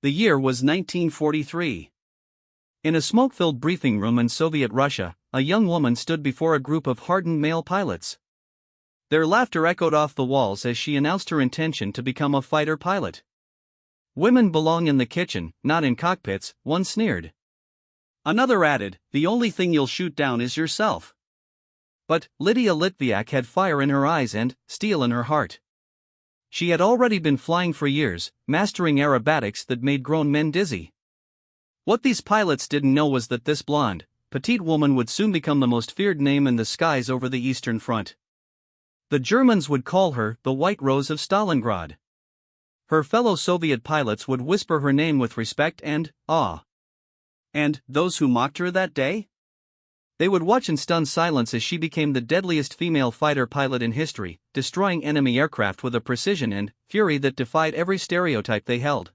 The year was 1943. In a smoke-filled briefing room in Soviet Russia, a young woman stood before a group of hardened male pilots. Their laughter echoed off the walls as she announced her intention to become a fighter pilot. "Women belong in the kitchen, not in cockpits," one sneered. Another added, "The only thing you'll shoot down is yourself." But Lydia Litviak had fire in her eyes and steel in her heart. She had already been flying for years, mastering aerobatics that made grown men dizzy. What these pilots didn't know was that this blonde, petite woman would soon become the most feared name in the skies over the Eastern Front. The Germans would call her the White Rose of Stalingrad. Her fellow Soviet pilots would whisper her name with respect and awe. And those who mocked her that day? They would watch in stunned silence as she became the deadliest female fighter pilot in history, destroying enemy aircraft with a precision and fury that defied every stereotype they held.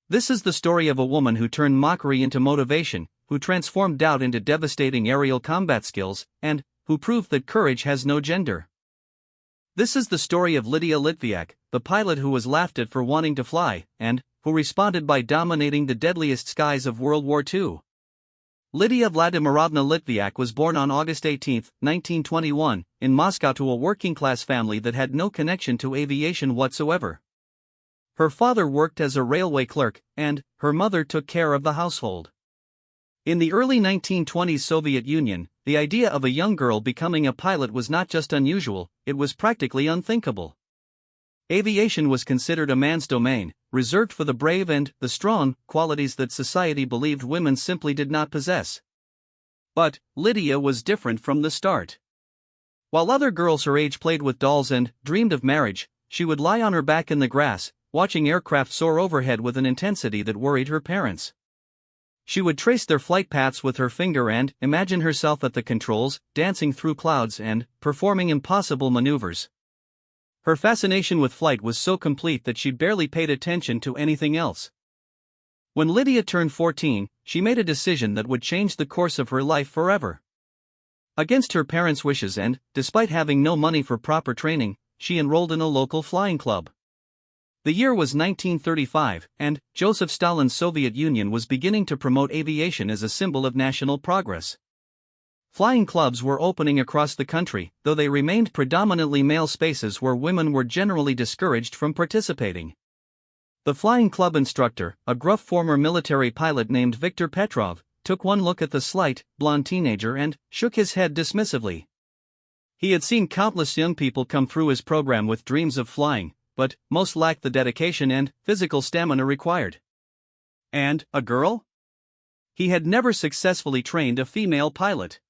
This is the story of a woman who turned mockery into motivation, who transformed doubt into devastating aerial combat skills, and who proved that courage has no gender. This is the story of Lydia Litviak, the pilot who was laughed at for wanting to fly, and who responded by dominating the deadliest skies of World War II. Lydia Vladimirovna Litviak was born on August 18, 1921, in Moscow to a working-class family that had no connection to aviation whatsoever. Her father worked as a railway clerk, and her mother took care of the household. In the early 1920s Soviet Union, the idea of a young girl becoming a pilot was not just unusual, it was practically unthinkable. Aviation was considered a man's domain, reserved for the brave and the strong, qualities that society believed women simply did not possess. But Lydia was different from the start. While other girls her age played with dolls and dreamed of marriage, she would lie on her back in the grass, watching aircraft soar overhead with an intensity that worried her parents. She would trace their flight paths with her finger and imagine herself at the controls, dancing through clouds and performing impossible maneuvers. Her fascination with flight was so complete that she barely paid attention to anything else. When Lydia turned 14, she made a decision that would change the course of her life forever. Against her parents' wishes and, despite having no money for proper training, she enrolled in a local flying club. The year was 1935, and Joseph Stalin's Soviet Union was beginning to promote aviation as a symbol of national progress. Flying clubs were opening across the country, though they remained predominantly male spaces where women were generally discouraged from participating. The flying club instructor, a gruff former military pilot named Viktor Petrov, took one look at the slight, blonde teenager and shook his head dismissively. He had seen countless young people come through his program with dreams of flying, but most lacked the dedication and physical stamina required. And a girl? He had never successfully trained a female pilot.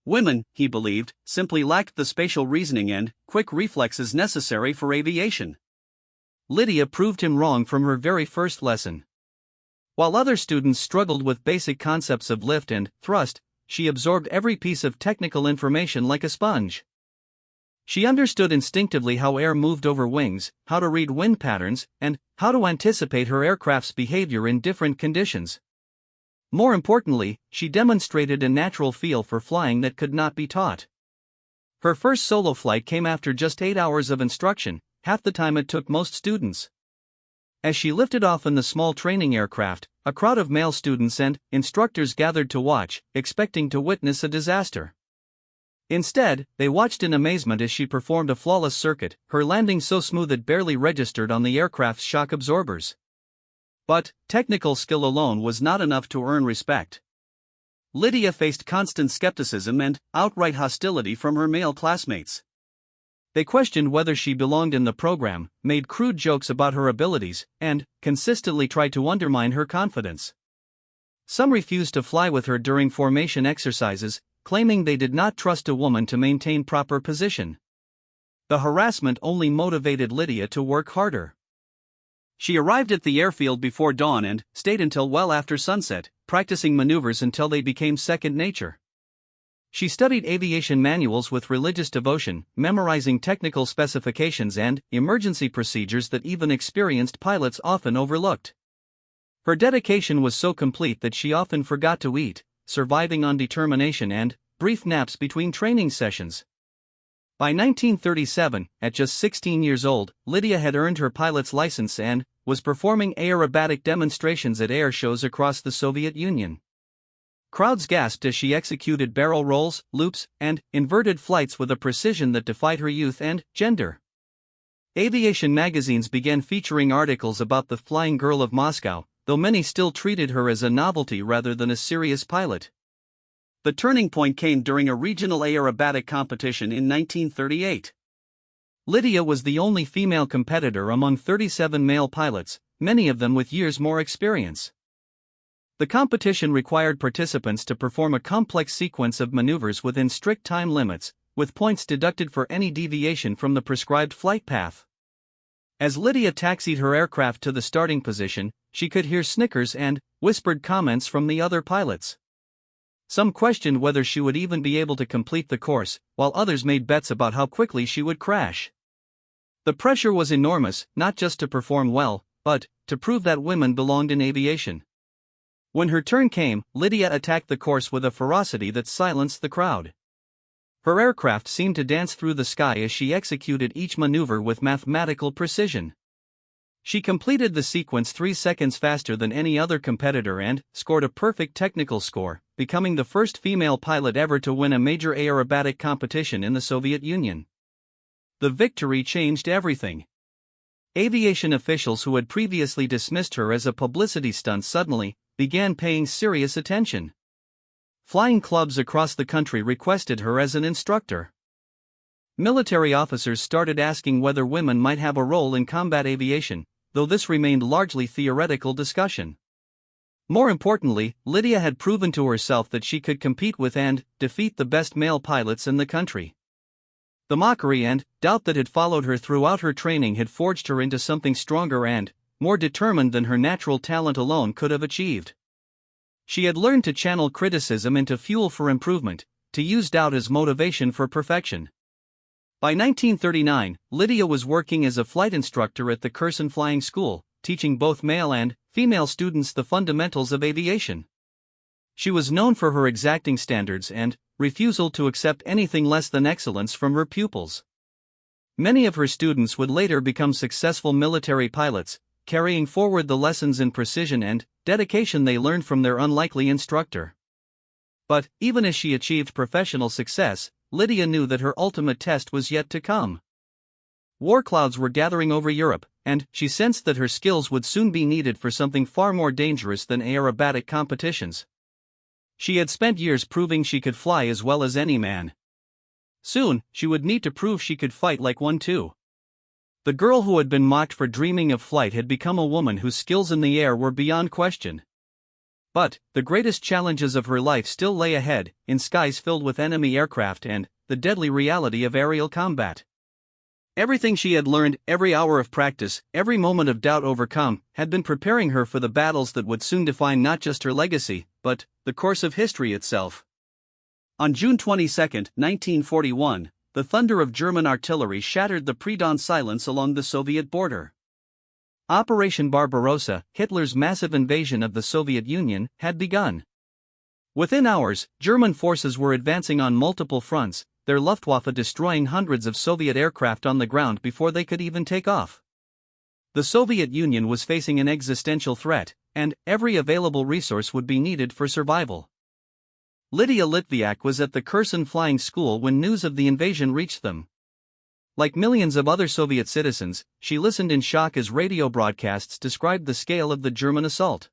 Women, he believed, simply lacked the spatial reasoning and quick reflexes necessary for aviation. Lydia proved him wrong from her very first lesson. While other students struggled with basic concepts of lift and thrust, she absorbed every piece of technical information like a sponge. She understood instinctively how air moved over wings, how to read wind patterns, and how to anticipate her aircraft's behavior in different conditions. More importantly, she demonstrated a natural feel for flying that could not be taught. Her first solo flight came after just 8 hours of instruction, half the time it took most students. As she lifted off in the small training aircraft, a crowd of male students and instructors gathered to watch, expecting to witness a disaster. Instead, they watched in amazement as she performed a flawless circuit, her landing so smooth it barely registered on the aircraft's shock absorbers. But technical skill alone was not enough to earn respect. Lydia faced constant skepticism and outright hostility from her male classmates. They questioned whether she belonged in the program, made crude jokes about her abilities, and consistently tried to undermine her confidence. Some refused to fly with her during formation exercises, claiming they did not trust a woman to maintain proper position. The harassment only motivated Lydia to work harder. She arrived at the airfield before dawn and stayed until well after sunset, practicing maneuvers until they became second nature. She studied aviation manuals with religious devotion, memorizing technical specifications and emergency procedures that even experienced pilots often overlooked. Her dedication was so complete that she often forgot to eat, surviving on determination and brief naps between training sessions. By 1937, at just 16 years old, Lydia had earned her pilot's license and was performing aerobatic demonstrations at air shows across the Soviet Union. Crowds gasped as she executed barrel rolls, loops, and inverted flights with a precision that defied her youth and gender. Aviation magazines began featuring articles about the flying girl of Moscow, though many still treated her as a novelty rather than a serious pilot. The turning point came during a regional aerobatic competition in 1938. Lydia was the only female competitor among 37 male pilots, many of them with years more experience. The competition required participants to perform a complex sequence of maneuvers within strict time limits, with points deducted for any deviation from the prescribed flight path. As Lydia taxied her aircraft to the starting position, she could hear snickers and whispered comments from the other pilots. Some questioned whether she would even be able to complete the course, while others made bets about how quickly she would crash. The pressure was enormous, not just to perform well, but to prove that women belonged in aviation. When her turn came, Lydia attacked the course with a ferocity that silenced the crowd. Her aircraft seemed to dance through the sky as she executed each maneuver with mathematical precision. She completed the sequence 3 seconds faster than any other competitor and scored a perfect technical score, becoming the first female pilot ever to win a major aerobatic competition in the Soviet Union. The victory changed everything. Aviation officials who had previously dismissed her as a publicity stunt suddenly began paying serious attention. Flying clubs across the country requested her as an instructor. Military officers started asking whether women might have a role in combat aviation, though this remained largely theoretical discussion. More importantly, Lydia had proven to herself that she could compete with and defeat the best male pilots in the country. The mockery and doubt that had followed her throughout her training had forged her into something stronger and more determined than her natural talent alone could have achieved. She had learned to channel criticism into fuel for improvement, to use doubt as motivation for perfection. By 1939, Lydia was working as a flight instructor at the Kherson Flying School, teaching both male and female students the fundamentals of aviation. She was known for her exacting standards and refusal to accept anything less than excellence from her pupils. Many of her students would later become successful military pilots, carrying forward the lessons in precision and dedication they learned from their unlikely instructor. But even as she achieved professional success, Lydia knew that her ultimate test was yet to come. War clouds were gathering over Europe, and she sensed that her skills would soon be needed for something far more dangerous than aerobatic competitions. She had spent years proving she could fly as well as any man. Soon, she would need to prove she could fight like one too. The girl who had been mocked for dreaming of flight had become a woman whose skills in the air were beyond question. But the greatest challenges of her life still lay ahead, in skies filled with enemy aircraft and the deadly reality of aerial combat. Everything she had learned, every hour of practice, every moment of doubt overcome, had been preparing her for the battles that would soon define not just her legacy, but the course of history itself. On June 22, 1941, the thunder of German artillery shattered the pre-dawn silence along the Soviet border. Operation Barbarossa, Hitler's massive invasion of the Soviet Union, had begun. Within hours, German forces were advancing on multiple fronts, their Luftwaffe destroying hundreds of Soviet aircraft on the ground before they could even take off. The Soviet Union was facing an existential threat, and every available resource would be needed for survival. Lydia Litviak was at the Kherson Flying School when news of the invasion reached them. Like millions of other Soviet citizens, she listened in shock as radio broadcasts described the scale of the German assault.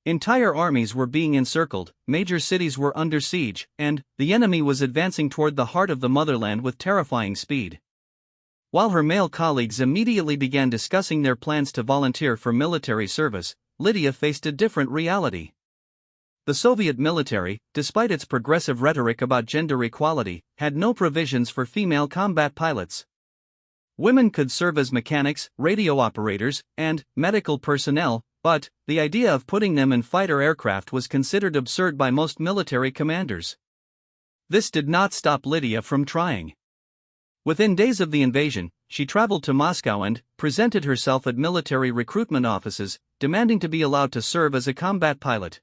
Entire armies were being encircled, major cities were under siege, and the enemy was advancing toward the heart of the motherland with terrifying speed. While her male colleagues immediately began discussing their plans to volunteer for military service, Lydia faced a different reality. The Soviet military, despite its progressive rhetoric about gender equality, had no provisions for female combat pilots. Women could serve as mechanics, radio operators, and medical personnel, but the idea of putting them in fighter aircraft was considered absurd by most military commanders. This did not stop Lydia from trying. Within days of the invasion, she traveled to Moscow and presented herself at military recruitment offices, demanding to be allowed to serve as a combat pilot.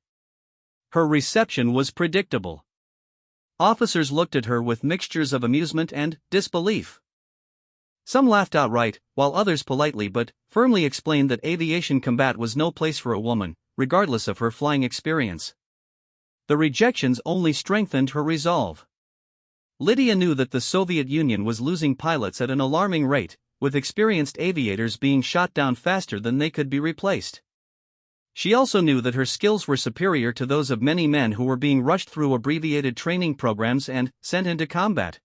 Her reception was predictable. Officers looked at her with mixtures of amusement and disbelief. Some laughed outright, while others politely but firmly explained that aviation combat was no place for a woman, regardless of her flying experience. The rejections only strengthened her resolve. Lydia knew that the Soviet Union was losing pilots at an alarming rate, with experienced aviators being shot down faster than they could be replaced. She also knew that her skills were superior to those of many men who were being rushed through abbreviated training programs and sent into combat.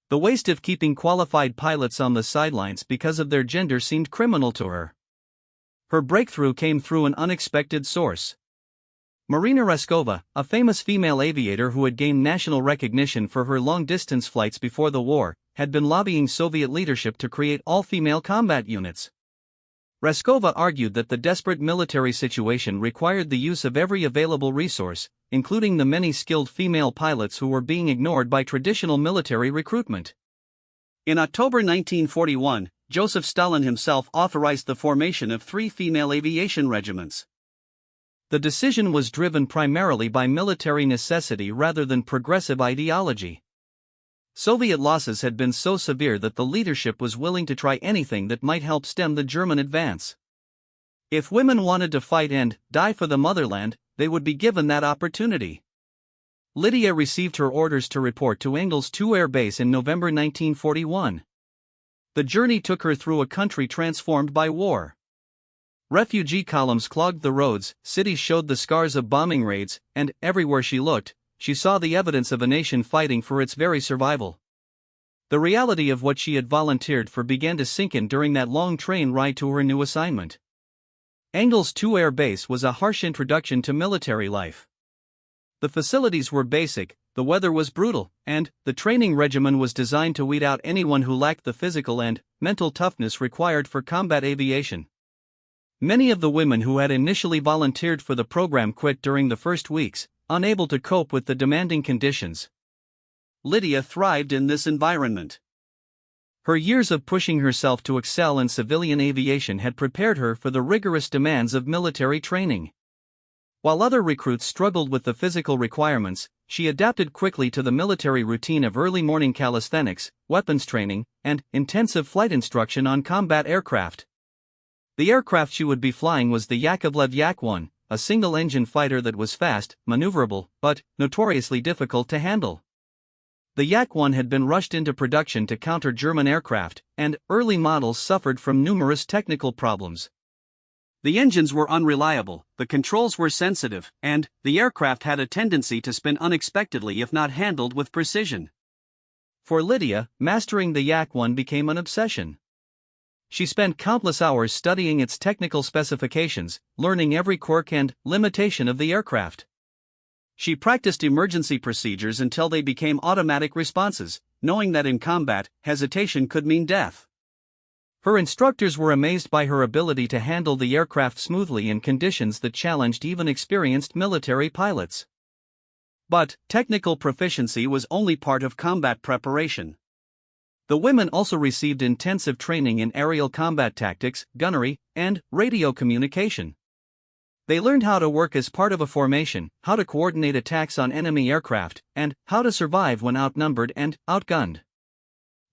The waste of keeping qualified pilots on the sidelines because of their gender seemed criminal to her. Her breakthrough came through an unexpected source. Marina Raskova, a famous female aviator who had gained national recognition for her long-distance flights before the war, had been lobbying Soviet leadership to create all-female combat units. Raskova argued that the desperate military situation required the use of every available resource, including the many skilled female pilots who were being ignored by traditional military recruitment. In October 1941, Joseph Stalin himself authorized the formation of 3 female aviation regiments. The decision was driven primarily by military necessity rather than progressive ideology. Soviet losses had been so severe that the leadership was willing to try anything that might help stem the German advance. If women wanted to fight and die for the motherland, they would be given that opportunity. Lydia received her orders to report to Engels 2 Air Base in November 1941. The journey took her through a country transformed by war. Refugee columns clogged the roads, cities showed the scars of bombing raids, and everywhere she looked, she saw the evidence of a nation fighting for its very survival. The reality of what she had volunteered for began to sink in during that long train ride to her new assignment. Engels 2 Air Base was a harsh introduction to military life. The facilities were basic, the weather was brutal, and the training regimen was designed to weed out anyone who lacked the physical and mental toughness required for combat aviation. Many of the women who had initially volunteered for the program quit during the first weeks, unable to cope with the demanding conditions. Lydia thrived in this environment. Her years of pushing herself to excel in civilian aviation had prepared her for the rigorous demands of military training. While other recruits struggled with the physical requirements, she adapted quickly to the military routine of early morning calisthenics, weapons training, and intensive flight instruction on combat aircraft. The aircraft she would be flying was the Yakovlev Yak-1, a single-engine fighter that was fast, maneuverable, but notoriously difficult to handle. The Yak-1 had been rushed into production to counter German aircraft, and early models suffered from numerous technical problems. The engines were unreliable, the controls were sensitive, and the aircraft had a tendency to spin unexpectedly if not handled with precision. For Lydia, mastering the Yak-1 became an obsession. She spent countless hours studying its technical specifications, learning every quirk and limitation of the aircraft. She practiced emergency procedures until they became automatic responses, knowing that in combat, hesitation could mean death. Her instructors were amazed by her ability to handle the aircraft smoothly in conditions that challenged even experienced military pilots. But technical proficiency was only part of combat preparation. The women also received intensive training in aerial combat tactics, gunnery, and radio communication. They learned how to work as part of a formation, how to coordinate attacks on enemy aircraft, and how to survive when outnumbered and outgunned.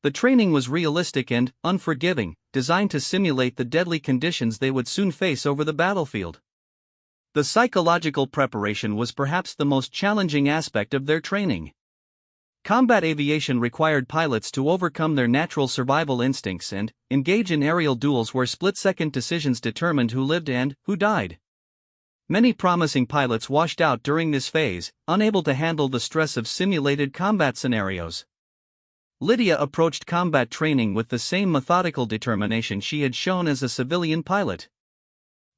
The training was realistic and unforgiving, designed to simulate the deadly conditions they would soon face over the battlefield. The psychological preparation was perhaps the most challenging aspect of their training. Combat aviation required pilots to overcome their natural survival instincts and engage in aerial duels where split-second decisions determined who lived and who died. Many promising pilots washed out during this phase, unable to handle the stress of simulated combat scenarios. Lydia approached combat training with the same methodical determination she had shown as a civilian pilot.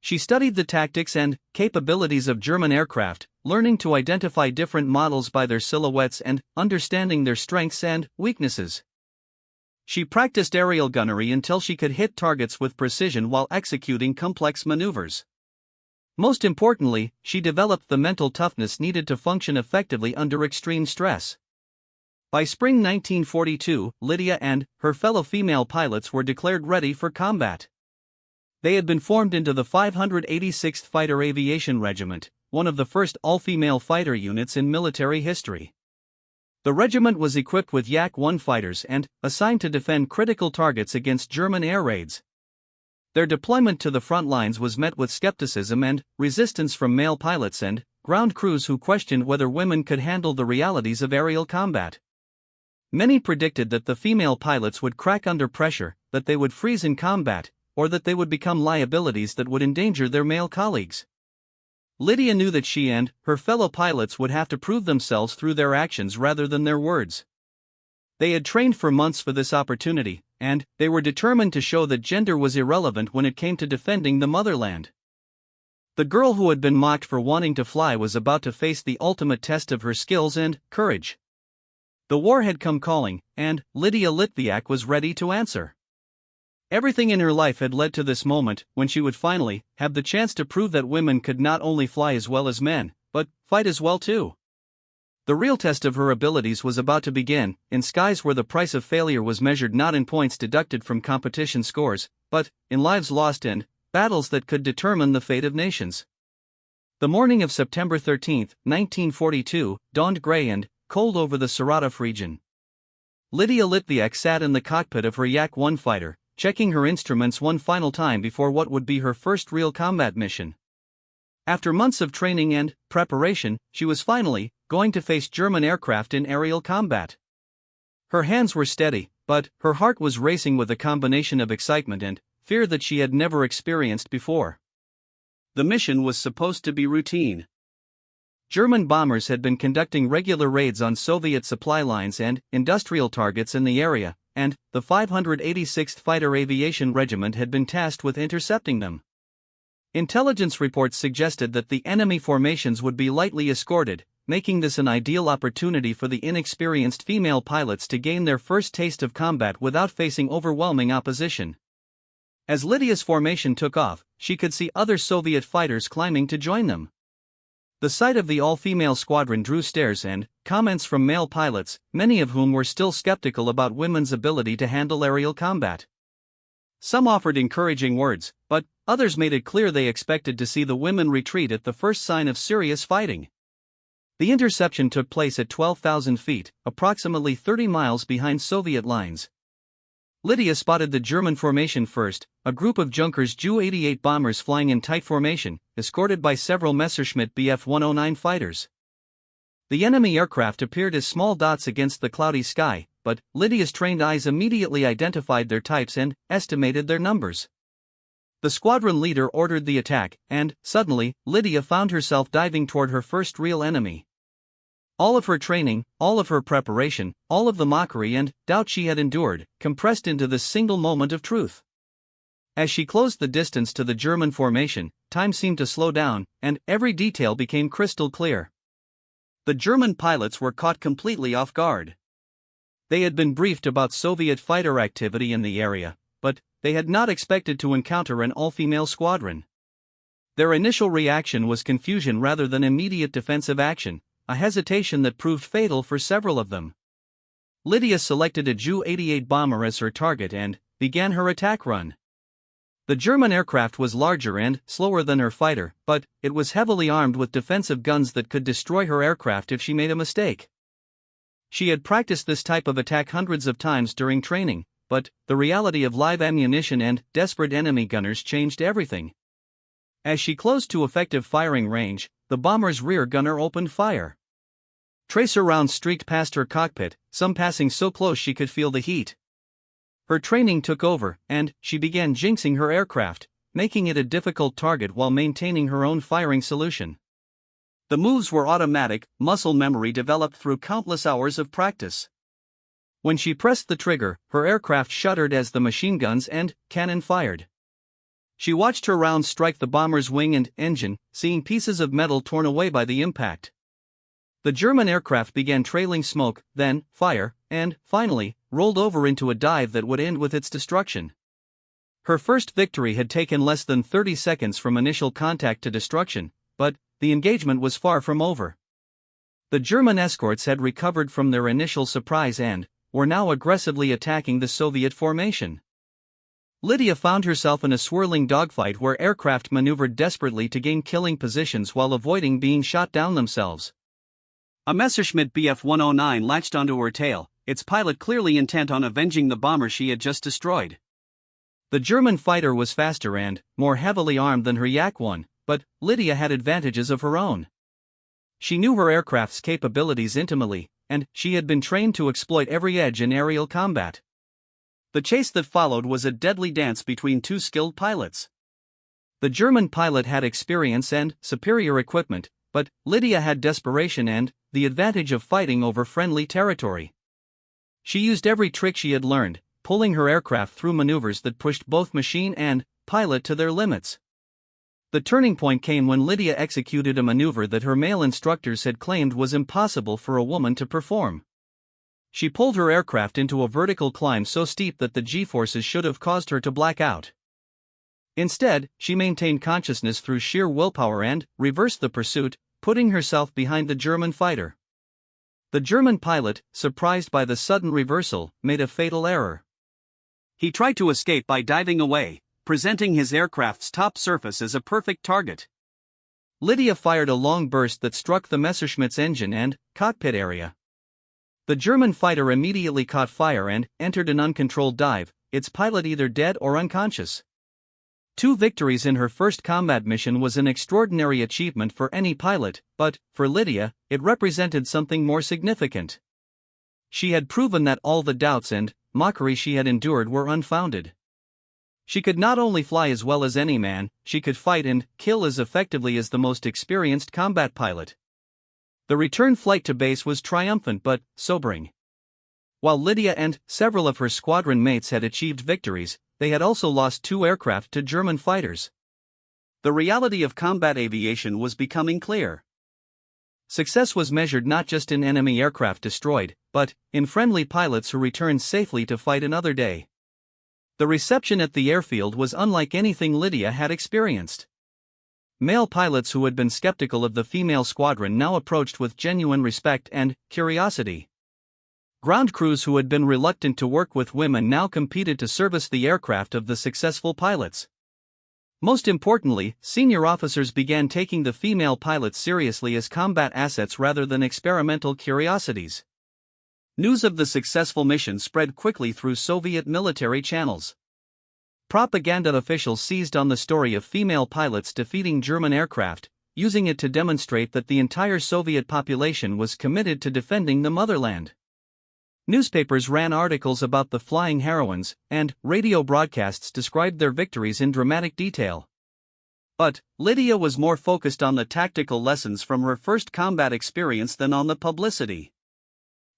She studied the tactics and capabilities of German aircraft, learning to identify different models by their silhouettes and understanding their strengths and weaknesses. She practiced aerial gunnery until she could hit targets with precision while executing complex maneuvers. Most importantly, she developed the mental toughness needed to function effectively under extreme stress. By spring 1942, Lydia and her fellow female pilots were declared ready for combat. They had been formed into the 586th Fighter Aviation Regiment, one of the first all-female fighter units in military history. The regiment was equipped with Yak-1 fighters and assigned to defend critical targets against German air raids. Their deployment to the front lines was met with skepticism and resistance from male pilots and ground crews who questioned whether women could handle the realities of aerial combat. Many predicted that the female pilots would crack under pressure, that they would freeze in combat, or that they would become liabilities that would endanger their male colleagues. Lydia knew that she and her fellow pilots would have to prove themselves through their actions rather than their words. They had trained for months for this opportunity, and they were determined to show that gender was irrelevant when it came to defending the motherland. The girl who had been mocked for wanting to fly was about to face the ultimate test of her skills and courage. The war had come calling, and Lydia Litviak was ready to answer. Everything in her life had led to this moment when she would finally have the chance to prove that women could not only fly as well as men, but fight as well too. The real test of her abilities was about to begin, in skies where the price of failure was measured not in points deducted from competition scores, but in lives lost and battles that could determine the fate of nations. The morning of September 13, 1942, dawned gray and cold over the Saratov region. Lydia Litviak sat in the cockpit of her Yak-1 fighter, checking her instruments one final time before what would be her first real combat mission. After months of training and preparation, she was finally going to face German aircraft in aerial combat. Her hands were steady, but her heart was racing with a combination of excitement and fear that she had never experienced before. The mission was supposed to be routine. German bombers had been conducting regular raids on Soviet supply lines and industrial targets in the area, and the 586th Fighter Aviation Regiment had been tasked with intercepting them. Intelligence reports suggested that the enemy formations would be lightly escorted, making this an ideal opportunity for the inexperienced female pilots to gain their first taste of combat without facing overwhelming opposition. As Lydia's formation took off, she could see other Soviet fighters climbing to join them. The sight of the all-female squadron drew stares and comments from male pilots, many of whom were still skeptical about women's ability to handle aerial combat. Some offered encouraging words, but others made it clear they expected to see the women retreat at the first sign of serious fighting. The interception took place at 12,000 feet, approximately 30 miles behind Soviet lines. Lydia spotted the German formation first, a group of Junkers Ju-88 bombers flying in tight formation, escorted by several Messerschmitt Bf-109 fighters. The enemy aircraft appeared as small dots against the cloudy sky, but Lydia's trained eyes immediately identified their types and estimated their numbers. The squadron leader ordered the attack, and suddenly, Lydia found herself diving toward her first real enemy. All of her training, all of her preparation, all of the mockery and doubt she had endured, compressed into this single moment of truth. As she closed the distance to the German formation, time seemed to slow down, and every detail became crystal clear. The German pilots were caught completely off guard. They had been briefed about Soviet fighter activity in the area, but they had not expected to encounter an all-female squadron. Their initial reaction was confusion rather than immediate defensive action, a hesitation that proved fatal for several of them. Lydia selected a Ju-88 bomber as her target and began her attack run. The German aircraft was larger and slower than her fighter, but it was heavily armed with defensive guns that could destroy her aircraft if she made a mistake. She had practiced this type of attack hundreds of times during training, but the reality of live ammunition and desperate enemy gunners changed everything. As she closed to effective firing range, the bomber's rear gunner opened fire. Tracer rounds streaked past her cockpit, some passing so close she could feel the heat. Her training took over, and she began jinxing her aircraft, making it a difficult target while maintaining her own firing solution. The moves were automatic, muscle memory developed through countless hours of practice. When she pressed the trigger, her aircraft shuddered as the machine guns and cannon fired. She watched her rounds strike the bomber's wing and engine, seeing pieces of metal torn away by the impact. The German aircraft began trailing smoke, then fire, and, finally, rolled over into a dive that would end with its destruction. Her first victory had taken less than 30 seconds from initial contact to destruction, but the engagement was far from over. The German escorts had recovered from their initial surprise and were now aggressively attacking the Soviet formation. Lydia found herself in a swirling dogfight where aircraft maneuvered desperately to gain killing positions while avoiding being shot down themselves. A Messerschmitt Bf-109 latched onto her tail, its pilot clearly intent on avenging the bomber she had just destroyed. The German fighter was faster and more heavily armed than her Yak-1, but Lydia had advantages of her own. She knew her aircraft's capabilities intimately, and she had been trained to exploit every edge in aerial combat. The chase that followed was a deadly dance between two skilled pilots. The German pilot had experience and superior equipment, but Lydia had desperation and the advantage of fighting over friendly territory. She used every trick she had learned, pulling her aircraft through maneuvers that pushed both machine and pilot to their limits. The turning point came when Lydia executed a maneuver that her male instructors had claimed was impossible for a woman to perform. She pulled her aircraft into a vertical climb so steep that the G-forces should have caused her to black out. Instead, she maintained consciousness through sheer willpower and reversed the pursuit, putting herself behind the German fighter. The German pilot, surprised by the sudden reversal, made a fatal error. He tried to escape by diving away, presenting his aircraft's top surface as a perfect target. Lydia fired a long burst that struck the Messerschmitt's engine and cockpit area. The German fighter immediately caught fire and entered an uncontrolled dive, its pilot either dead or unconscious. 2 victories in her first combat mission was an extraordinary achievement for any pilot, but, for Lydia, it represented something more significant. She had proven that all the doubts and mockery she had endured were unfounded. She could not only fly as well as any man, she could fight and kill as effectively as the most experienced combat pilot. The return flight to base was triumphant but sobering. While Lydia and several of her squadron mates had achieved victories, they had also lost 2 aircraft to German fighters. The reality of combat aviation was becoming clear. Success was measured not just in enemy aircraft destroyed, but in friendly pilots who returned safely to fight another day. The reception at the airfield was unlike anything Lydia had experienced. Male pilots who had been skeptical of the female squadron now approached with genuine respect and curiosity. Ground crews who had been reluctant to work with women now competed to service the aircraft of the successful pilots. Most importantly, senior officers began taking the female pilots seriously as combat assets rather than experimental curiosities. News of the successful mission spread quickly through Soviet military channels. Propaganda officials seized on the story of female pilots defeating German aircraft, using it to demonstrate that the entire Soviet population was committed to defending the motherland. Newspapers ran articles about the flying heroines, and radio broadcasts described their victories in dramatic detail. But Lydia was more focused on the tactical lessons from her first combat experience than on the publicity.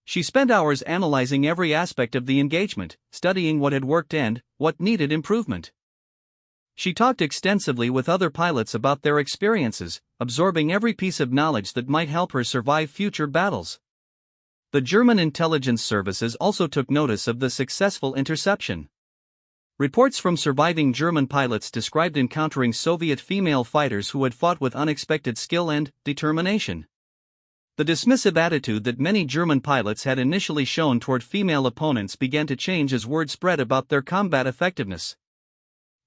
She spent hours analyzing every aspect of the engagement, studying what had worked and what needed improvement. She talked extensively with other pilots about their experiences, absorbing every piece of knowledge that might help her survive future battles. The German intelligence services also took notice of the successful interception. Reports from surviving German pilots described encountering Soviet female fighters who had fought with unexpected skill and determination. The dismissive attitude that many German pilots had initially shown toward female opponents began to change as word spread about their combat effectiveness.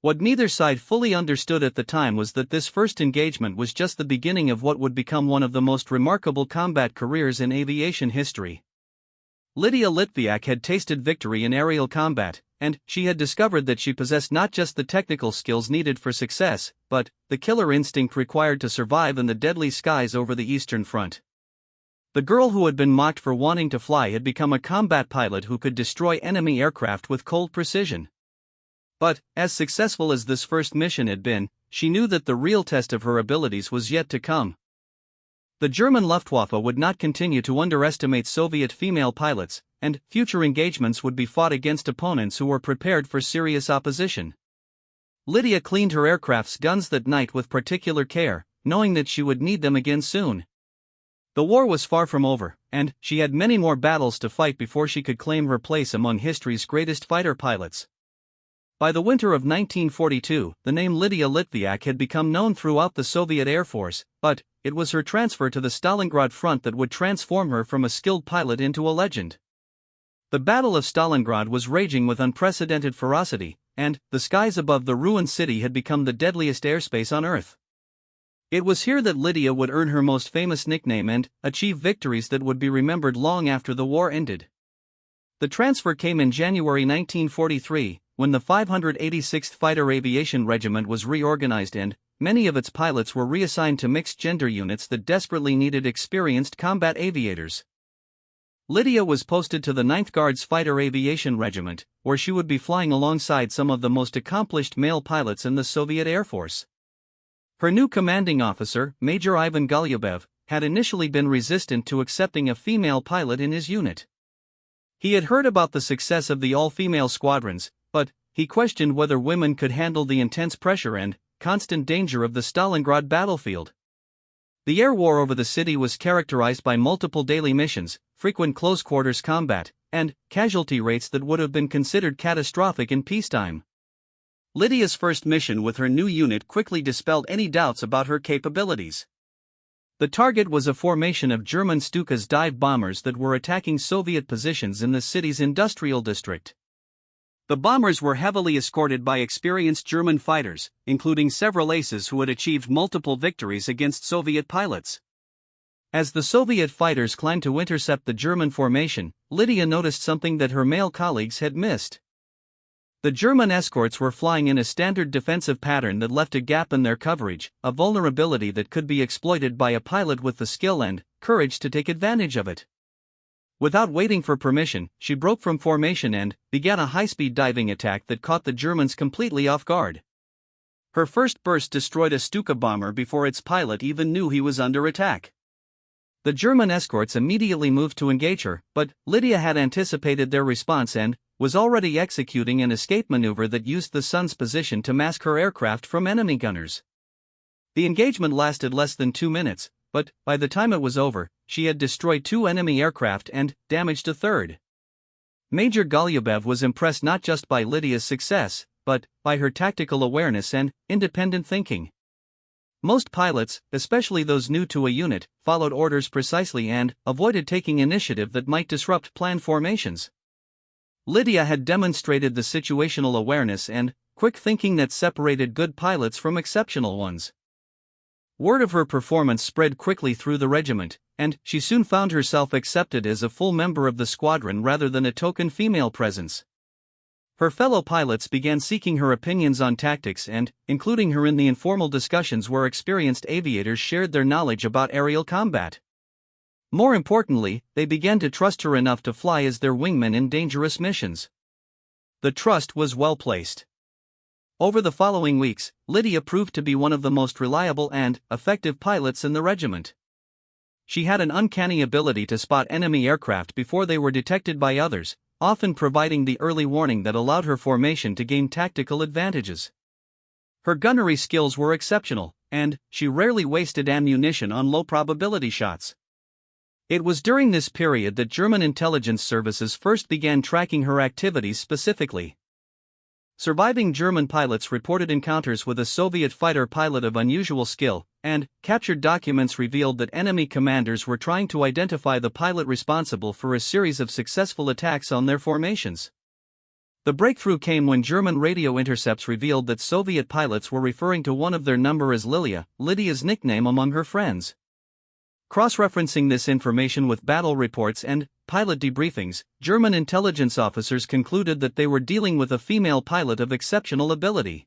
What neither side fully understood at the time was that this first engagement was just the beginning of what would become one of the most remarkable combat careers in aviation history. Lydia Litviak had tasted victory in aerial combat, and she had discovered that she possessed not just the technical skills needed for success, but the killer instinct required to survive in the deadly skies over the Eastern Front. The girl who had been mocked for wanting to fly had become a combat pilot who could destroy enemy aircraft with cold precision. But, as successful as this first mission had been, she knew that the real test of her abilities was yet to come. The German Luftwaffe would not continue to underestimate Soviet female pilots, and future engagements would be fought against opponents who were prepared for serious opposition. Lydia cleaned her aircraft's guns that night with particular care, knowing that she would need them again soon. The war was far from over, and she had many more battles to fight before she could claim her place among history's greatest fighter pilots. By the winter of 1942, the name Lydia Litviak had become known throughout the Soviet Air Force, but it was her transfer to the Stalingrad front that would transform her from a skilled pilot into a legend. The Battle of Stalingrad was raging with unprecedented ferocity, and the skies above the ruined city had become the deadliest airspace on Earth. It was here that Lydia would earn her most famous nickname and achieve victories that would be remembered long after the war ended. The transfer came in January 1943, when the 586th Fighter Aviation Regiment was reorganized and many of its pilots were reassigned to mixed-gender units that desperately needed experienced combat aviators. Lydia was posted to the 9th Guards Fighter Aviation Regiment, where she would be flying alongside some of the most accomplished male pilots in the Soviet Air Force. Her new commanding officer, Major Ivan Golubev, had initially been resistant to accepting a female pilot in his unit. He had heard about the success of the all-female squadrons, but he questioned whether women could handle the intense pressure and constant danger of the Stalingrad battlefield. The air war over the city was characterized by multiple daily missions, frequent close-quarters combat, and casualty rates that would have been considered catastrophic in peacetime. Lydia's first mission with her new unit quickly dispelled any doubts about her capabilities. The target was a formation of German Stukas dive bombers that were attacking Soviet positions in the city's industrial district. The bombers were heavily escorted by experienced German fighters, including several aces who had achieved multiple victories against Soviet pilots. As the Soviet fighters climbed to intercept the German formation, Lydia noticed something that her male colleagues had missed. The German escorts were flying in a standard defensive pattern that left a gap in their coverage, a vulnerability that could be exploited by a pilot with the skill and courage to take advantage of it. Without waiting for permission, she broke from formation and began a high-speed diving attack that caught the Germans completely off guard. Her first burst destroyed a Stuka bomber before its pilot even knew he was under attack. The German escorts immediately moved to engage her, but Lydia had anticipated their response and was already executing an escape maneuver that used the sun's position to mask her aircraft from enemy gunners. The engagement lasted less than 2 minutes, but by the time it was over, she had destroyed 2 enemy aircraft and damaged a third. Major Golubev was impressed not just by Lydia's success, but by her tactical awareness and independent thinking. Most pilots, especially those new to a unit, followed orders precisely and avoided taking initiative that might disrupt planned formations. Lydia had demonstrated the situational awareness and quick thinking that separated good pilots from exceptional ones. Word of her performance spread quickly through the regiment, and she soon found herself accepted as a full member of the squadron rather than a token female presence. Her fellow pilots began seeking her opinions on tactics and including her in the informal discussions where experienced aviators shared their knowledge about aerial combat. More importantly, they began to trust her enough to fly as their wingmen in dangerous missions. The trust was well placed. Over the following weeks, Lydia proved to be one of the most reliable and effective pilots in the regiment. She had an uncanny ability to spot enemy aircraft before they were detected by others, often providing the early warning that allowed her formation to gain tactical advantages. Her gunnery skills were exceptional, and she rarely wasted ammunition on low-probability shots. It was during this period that German intelligence services first began tracking her activities specifically. Surviving German pilots reported encounters with a Soviet fighter pilot of unusual skill, and captured documents revealed that enemy commanders were trying to identify the pilot responsible for a series of successful attacks on their formations. The breakthrough came when German radio intercepts revealed that Soviet pilots were referring to one of their number as Lilia, Lydia's nickname among her friends. Cross-referencing this information with battle reports and pilot debriefings, German intelligence officers concluded that they were dealing with a female pilot of exceptional ability.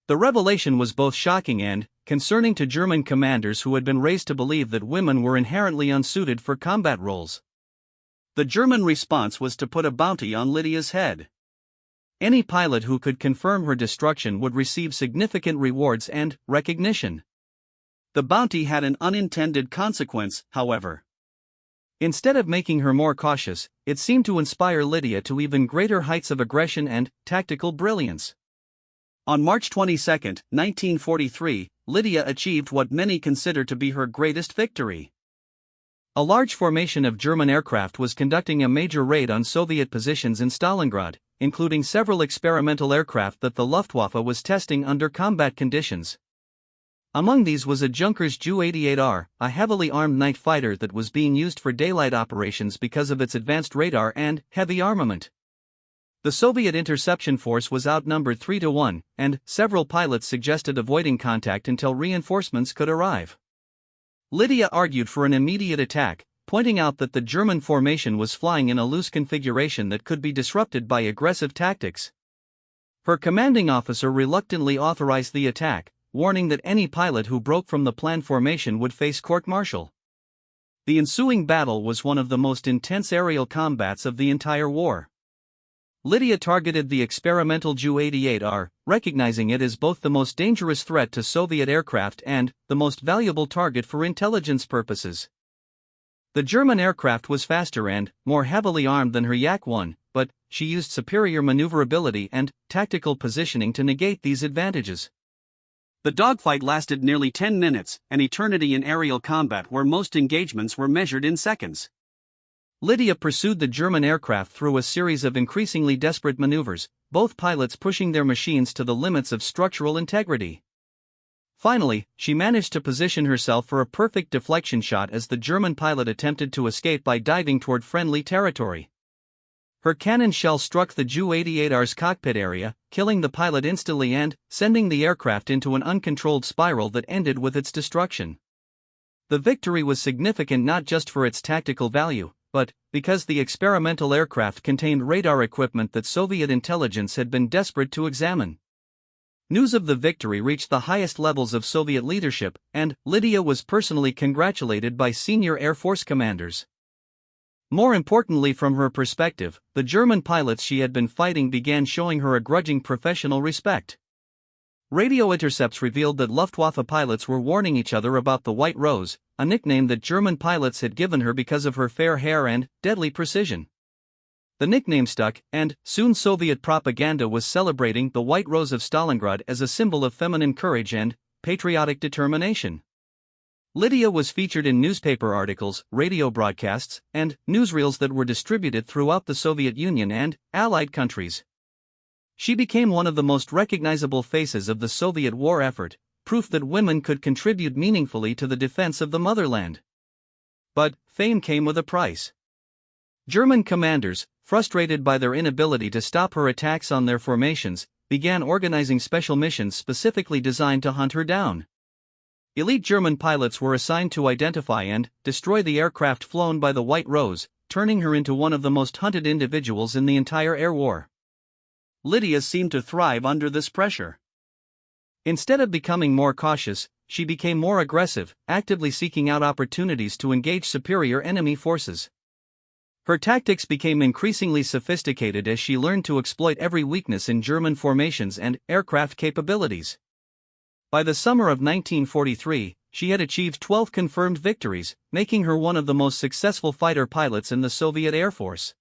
The revelation was both shocking and concerning to German commanders who had been raised to believe that women were inherently unsuited for combat roles. The German response was to put a bounty on Lydia's head. Any pilot who could confirm her destruction would receive significant rewards and recognition. The bounty had an unintended consequence, however. Instead of making her more cautious, it seemed to inspire Lydia to even greater heights of aggression and tactical brilliance. On March 22, 1943, Lydia achieved what many consider to be her greatest victory. A large formation of German aircraft was conducting a major raid on Soviet positions in Stalingrad, including several experimental aircraft that the Luftwaffe was testing under combat conditions. Among these was a Junkers Ju-88R, a heavily armed night fighter that was being used for daylight operations because of its advanced radar and heavy armament. The Soviet interception force was outnumbered 3-1, and several pilots suggested avoiding contact until reinforcements could arrive. Lydia argued for an immediate attack, pointing out that the German formation was flying in a loose configuration that could be disrupted by aggressive tactics. Her commanding officer reluctantly authorized the attack, warning that any pilot who broke from the planned formation would face court-martial. The ensuing battle was one of the most intense aerial combats of the entire war. Lydia targeted the experimental Ju-88R, recognizing it as both the most dangerous threat to Soviet aircraft and the most valuable target for intelligence purposes. The German aircraft was faster and more heavily armed than her Yak-1, but she used superior maneuverability and tactical positioning to negate these advantages. The dogfight lasted nearly 10 minutes, an eternity in aerial combat where most engagements were measured in seconds. Lydia pursued the German aircraft through a series of increasingly desperate maneuvers, both pilots pushing their machines to the limits of structural integrity. Finally, she managed to position herself for a perfect deflection shot as the German pilot attempted to escape by diving toward friendly territory. Her cannon shell struck the Ju-88R's cockpit area, killing the pilot instantly and sending the aircraft into an uncontrolled spiral that ended with its destruction. The victory was significant not just for its tactical value, but because the experimental aircraft contained radar equipment that Soviet intelligence had been desperate to examine. News of the victory reached the highest levels of Soviet leadership, and Lydia was personally congratulated by senior Air Force commanders. More importantly, from her perspective, the German pilots she had been fighting began showing her a grudging professional respect. Radio intercepts revealed that Luftwaffe pilots were warning each other about the White Rose, a nickname that German pilots had given her because of her fair hair and deadly precision. The nickname stuck, and soon Soviet propaganda was celebrating the White Rose of Stalingrad as a symbol of feminine courage and patriotic determination. Lydia was featured in newspaper articles, radio broadcasts, and newsreels that were distributed throughout the Soviet Union and Allied countries. She became one of the most recognizable faces of the Soviet war effort, proof that women could contribute meaningfully to the defense of the motherland. But fame came with a price. German commanders, frustrated by their inability to stop her attacks on their formations, began organizing special missions specifically designed to hunt her down. Elite German pilots were assigned to identify and destroy the aircraft flown by the White Rose, turning her into one of the most hunted individuals in the entire air war. Lydia seemed to thrive under this pressure. Instead of becoming more cautious, she became more aggressive, actively seeking out opportunities to engage superior enemy forces. Her tactics became increasingly sophisticated as she learned to exploit every weakness in German formations and aircraft capabilities. By the summer of 1943, she had achieved 12 confirmed victories, making her one of the most successful fighter pilots in the Soviet Air Force.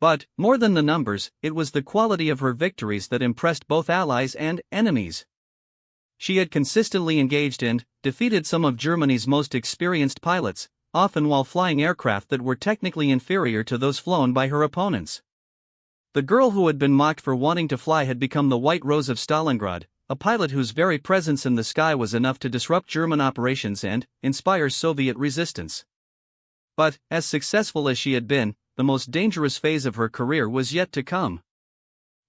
But, more than the numbers, it was the quality of her victories that impressed both allies and enemies. She had consistently engaged and defeated some of Germany's most experienced pilots, often while flying aircraft that were technically inferior to those flown by her opponents. The girl who had been mocked for wanting to fly had become the White Rose of Stalingrad, a pilot whose very presence in the sky was enough to disrupt German operations and inspire Soviet resistance. But, as successful as she had been, the most dangerous phase of her career was yet to come.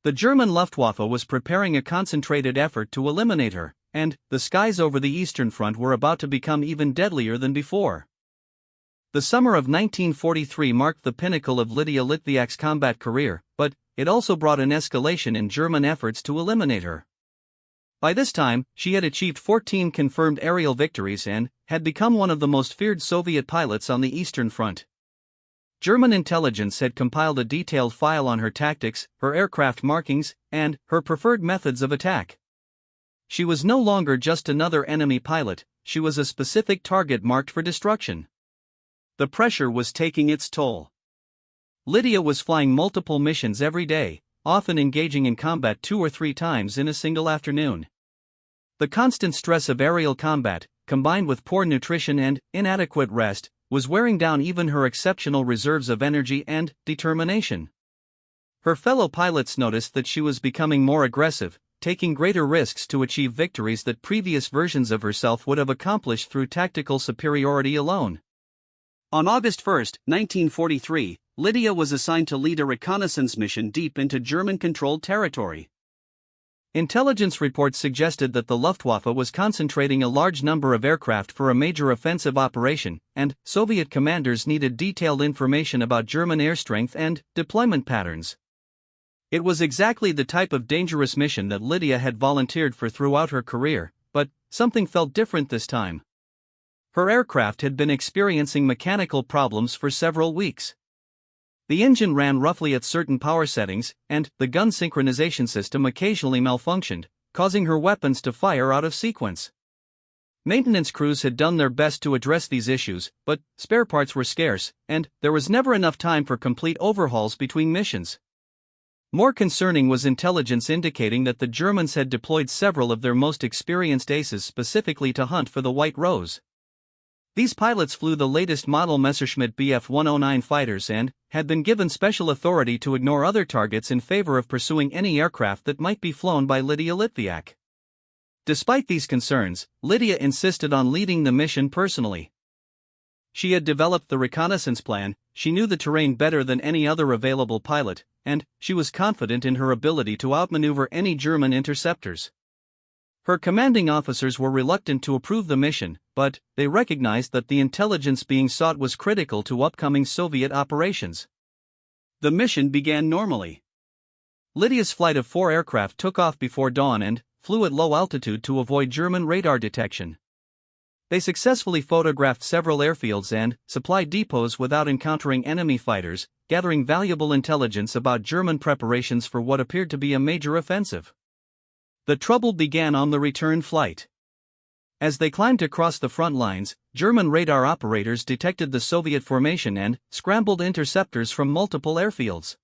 The German Luftwaffe was preparing a concentrated effort to eliminate her, and the skies over the Eastern Front were about to become even deadlier than before. The summer of 1943 marked the pinnacle of Lydia Litviak's combat career, but it also brought an escalation in German efforts to eliminate her. By this time, she had achieved 14 confirmed aerial victories and had become one of the most feared Soviet pilots on the Eastern Front. German intelligence had compiled a detailed file on her tactics, her aircraft markings, and her preferred methods of attack. She was no longer just another enemy pilot, she was a specific target marked for destruction. The pressure was taking its toll. Lydia was flying multiple missions every day, often engaging in combat 2 or 3 times in a single afternoon. The constant stress of aerial combat, combined with poor nutrition and inadequate rest, was wearing down even her exceptional reserves of energy and determination. Her fellow pilots noticed that she was becoming more aggressive, taking greater risks to achieve victories that previous versions of herself would have accomplished through tactical superiority alone. On August 1, 1943, Lydia was assigned to lead a reconnaissance mission deep into German-controlled territory. Intelligence reports suggested that the Luftwaffe was concentrating a large number of aircraft for a major offensive operation, and Soviet commanders needed detailed information about German air strength and deployment patterns. It was exactly the type of dangerous mission that Lydia had volunteered for throughout her career, but something felt different this time. Her aircraft had been experiencing mechanical problems for several weeks. The engine ran roughly at certain power settings, and the gun synchronization system occasionally malfunctioned, causing her weapons to fire out of sequence. Maintenance crews had done their best to address these issues, but spare parts were scarce, and there was never enough time for complete overhauls between missions. More concerning was intelligence indicating that the Germans had deployed several of their most experienced aces specifically to hunt for the White Rose. These pilots flew the latest model Messerschmitt Bf-109 fighters and had been given special authority to ignore other targets in favor of pursuing any aircraft that might be flown by Lydia Litviak. Despite these concerns, Lydia insisted on leading the mission personally. She had developed the reconnaissance plan, she knew the terrain better than any other available pilot, and she was confident in her ability to outmaneuver any German interceptors. Her commanding officers were reluctant to approve the mission, but they recognized that the intelligence being sought was critical to upcoming Soviet operations. The mission began normally. Lydia's flight of 4 aircraft took off before dawn and flew at low altitude to avoid German radar detection. They successfully photographed several airfields and supply depots without encountering enemy fighters, gathering valuable intelligence about German preparations for what appeared to be a major offensive. The trouble began on the return flight. As they climbed across the front lines, German radar operators detected the Soviet formation and scrambled interceptors from multiple airfields.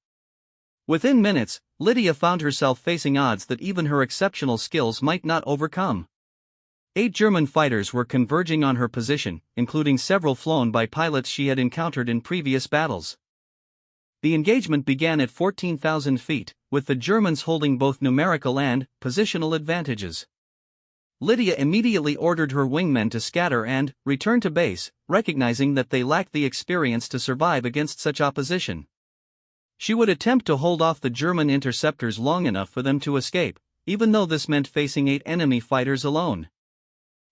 Within minutes, Lydia found herself facing odds that even her exceptional skills might not overcome. 8 German fighters were converging on her position, including several flown by pilots she had encountered in previous battles. The engagement began at 14,000 feet, with the Germans holding both numerical and positional advantages. Lydia immediately ordered her wingmen to scatter and return to base, recognizing that they lacked the experience to survive against such opposition. She would attempt to hold off the German interceptors long enough for them to escape, even though this meant facing 8 enemy fighters alone.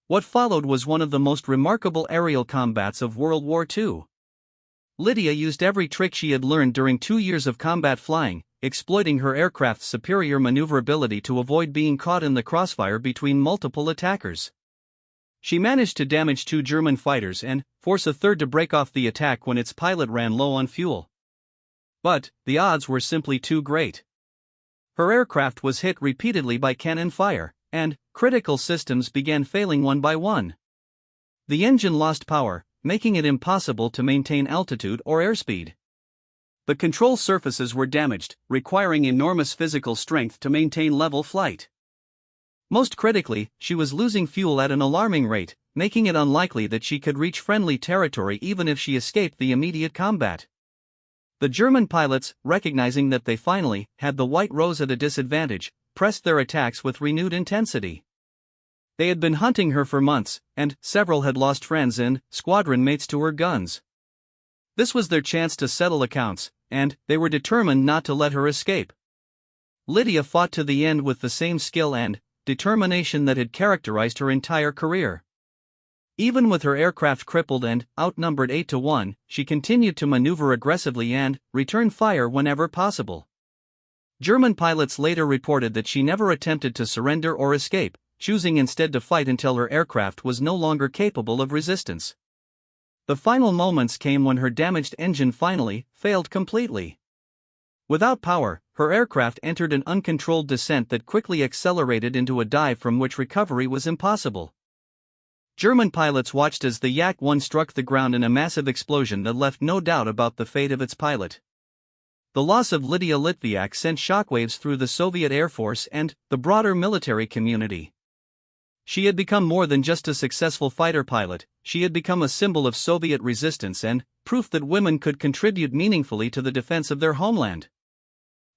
What followed was one of the most remarkable aerial combats of World War II. Lydia used every trick she had learned during 2 years of combat flying, exploiting her aircraft's superior maneuverability to avoid being caught in the crossfire between multiple attackers. She managed to damage 2 German fighters and force a third to break off the attack when its pilot ran low on fuel. But the odds were simply too great. Her aircraft was hit repeatedly by cannon fire, and critical systems began failing one by one. The engine lost power, making it impossible to maintain altitude or airspeed. The control surfaces were damaged, requiring enormous physical strength to maintain level flight. Most critically, she was losing fuel at an alarming rate, making it unlikely that she could reach friendly territory even if she escaped the immediate combat. The German pilots, recognizing that they finally had the White Rose at a disadvantage, pressed their attacks with renewed intensity. They had been hunting her for months, and several had lost friends and squadron mates to her guns. This was their chance to settle accounts, and they were determined not to let her escape. Lydia fought to the end with the same skill and determination that had characterized her entire career. Even with her aircraft crippled and outnumbered 8-1, she continued to maneuver aggressively and return fire whenever possible. German pilots later reported that she never attempted to surrender or escape, choosing instead to fight until her aircraft was no longer capable of resistance. The final moments came when her damaged engine finally failed completely. Without power, her aircraft entered an uncontrolled descent that quickly accelerated into a dive from which recovery was impossible. German pilots watched as the Yak-1 struck the ground in a massive explosion that left no doubt about the fate of its pilot. The loss of Lydia Litviak sent shockwaves through the Soviet Air Force and the broader military community. She had become more than just a successful fighter pilot, she had become a symbol of Soviet resistance and proof that women could contribute meaningfully to the defense of their homeland.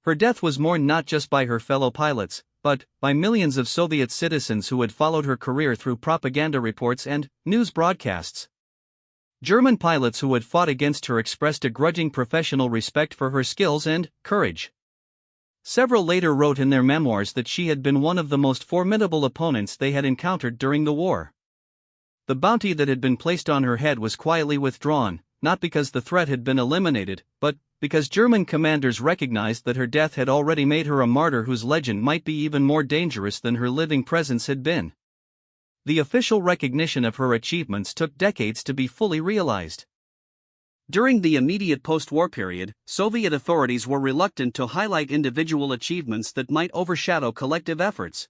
Her death was mourned not just by her fellow pilots, but by millions of Soviet citizens who had followed her career through propaganda reports and news broadcasts. German pilots who had fought against her expressed a grudging professional respect for her skills and courage. Several later wrote in their memoirs that she had been one of the most formidable opponents they had encountered during the war. The bounty that had been placed on her head was quietly withdrawn, not because the threat had been eliminated, but because German commanders recognized that her death had already made her a martyr whose legend might be even more dangerous than her living presence had been. The official recognition of her achievements took decades to be fully realized. During the immediate post-war period, Soviet authorities were reluctant to highlight individual achievements that might overshadow collective efforts.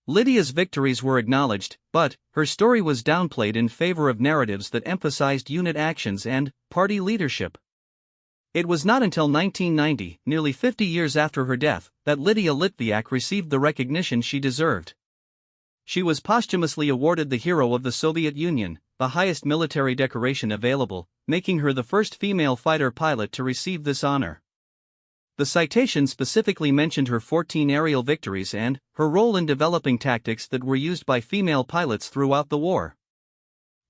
Lydia's victories were acknowledged, but her story was downplayed in favor of narratives that emphasized unit actions and party leadership. It was not until 1990, nearly 50 years after her death, that Lydia Litviak received the recognition she deserved. She was posthumously awarded the Hero of the Soviet Union, the highest military decoration available, making her the first female fighter pilot to receive this honor. The citation specifically mentioned her 14 aerial victories and her role in developing tactics that were used by female pilots throughout the war.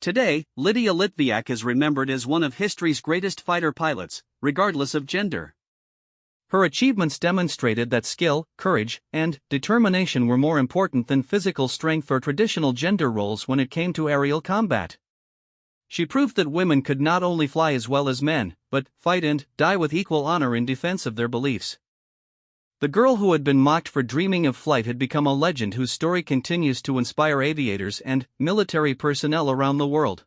Today, Lydia Litviak is remembered as one of history's greatest fighter pilots, regardless of gender. Her achievements demonstrated that skill, courage, and determination were more important than physical strength or traditional gender roles when it came to aerial combat. She proved that women could not only fly as well as men, but fight and die with equal honor in defense of their beliefs. The girl who had been mocked for dreaming of flight had become a legend whose story continues to inspire aviators and military personnel around the world.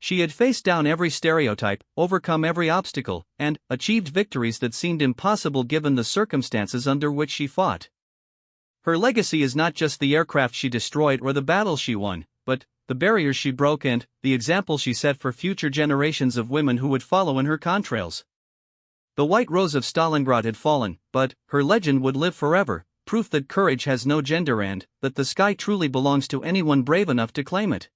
She had faced down every stereotype, overcome every obstacle, and achieved victories that seemed impossible given the circumstances under which she fought. Her legacy is not just the aircraft she destroyed or the battles she won, but the barriers she broke and the example she set for future generations of women who would follow in her contrails. The White Rose of Stalingrad had fallen, but her legend would live forever, proof that courage has no gender and that the sky truly belongs to anyone brave enough to claim it.